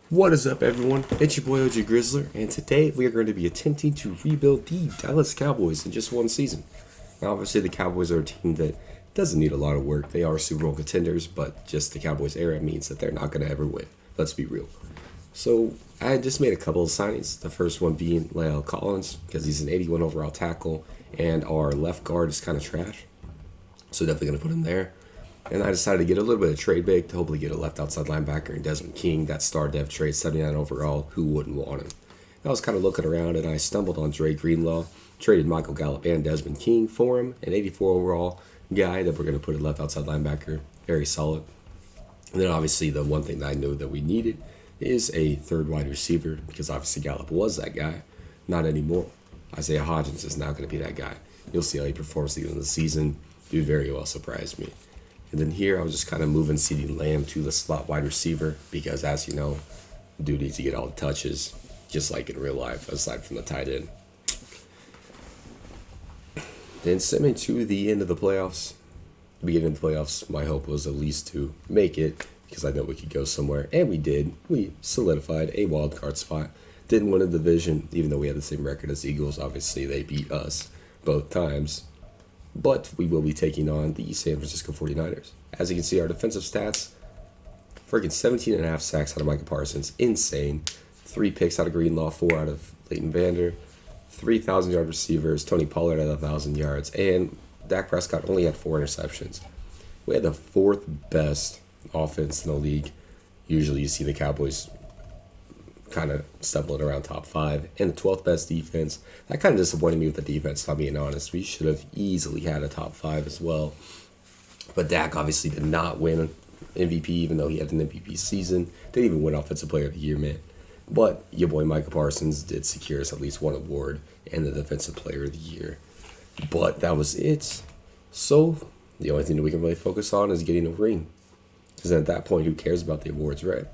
What is up, everyone? It's your boy OG Grizzler, and today we are going to be attempting to rebuild the Dallas Cowboys in just one season. Now, obviously, the Cowboys are a team that doesn't need a lot of work. They are Super Bowl contenders, but just the Cowboys era means that they're not going to ever win. Let's be real. So, I just made a couple of signings. The first one being La'el Collins, because he's an 81 overall tackle, and our left guard is kind of trash. So, definitely going to put him there. And I decided to get a little bit of trade bait to hopefully get a left outside linebacker in Desmond King, that star dev trade, 79 overall. Who wouldn't want him? I was kind of looking around and I stumbled on Dre Greenlaw, traded Michael Gallup and Desmond King for him, an 84 overall guy that we're going to put a left outside linebacker. Very solid. And then obviously the one thing that I knew that we needed is a third wide receiver, because obviously Gallup was that guy. Not anymore. Isaiah Hodgins is now going to be that guy. You'll see how he performs at the end of the season. Dude very well surprised me. And then here I was just kind of moving CeeDee Lamb to the slot wide receiver because, as you know, dude needs to get all the touches, just like in real life, aside from the tight end. Then sent me to the end of the playoffs. The beginning of the playoffs, my hope was at least to make it because I know we could go somewhere, and we did. We solidified a wild card spot. Didn't win a division, even though we had the same record as the Eagles. Obviously, they beat us both times. But we will be taking on the San Francisco 49ers. As you can see, our defensive stats, freaking 17.5 sacks out of Micah Parsons. Insane. 3 picks out of Greenlaw, 4 out of Leighton Vander. 3,000-yard receivers. Tony Pollard had 1,000 yards. And Dak Prescott only had 4 interceptions. We had the 4th best offense in the league. Usually you see the Cowboys kind of stumbling around top 5, and the 12th best defense. That kind of disappointed me with the defense, if I'm being honest. We should have easily had a top 5 as well. But Dak obviously did not win MVP, even though he had an MVP season. Didn't even win Offensive Player of the Year, man. But your boy Micah Parsons did secure us at least one award and the Defensive Player of the Year. But that was it. So the only thing that we can really focus on is getting a ring. Because at that point, who cares about the awards, right?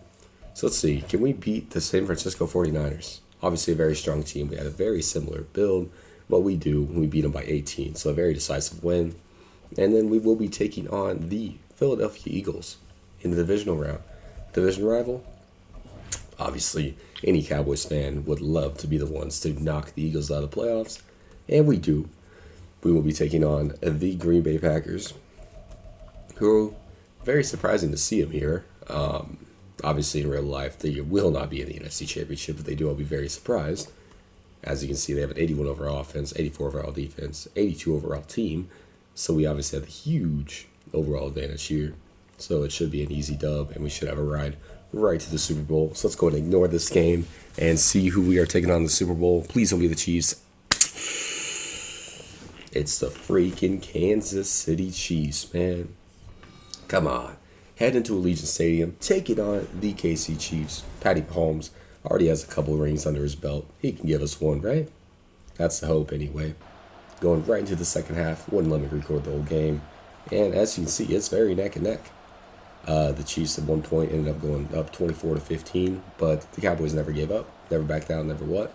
So let's see, can we beat the San Francisco 49ers? Obviously a very strong team. We had a very similar build, but we do. We beat them by 18, so a very decisive win. And then we will be taking on the Philadelphia Eagles in the divisional round. Division rival? Obviously, any Cowboys fan would love to be the ones to knock the Eagles out of the playoffs, and we do. We will be taking on the Green Bay Packers, who, very surprising to see them here. Obviously, in real life, they will not be in the NFC Championship. If they do, I'll be very surprised. As you can see, they have an 81 overall offense, 84 overall defense, 82 overall team. So we obviously have a huge overall advantage here. So it should be an easy dub, and we should have a ride right to the Super Bowl. So let's go and ignore this game and see who we are taking on in the Super Bowl. Please don't be the Chiefs. It's the freaking Kansas City Chiefs, man. Come on. Head into Allegiant Stadium, take it on the KC Chiefs. Patty Mahomes already has a couple of rings under his belt. He can give us one, right? That's the hope anyway. Going right into the second half. Wouldn't let me record the whole game. And as you can see, it's very neck and neck. The Chiefs at one point ended up going up 24-15, but the Cowboys never gave up, never backed down, never what.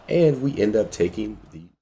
And we end up taking the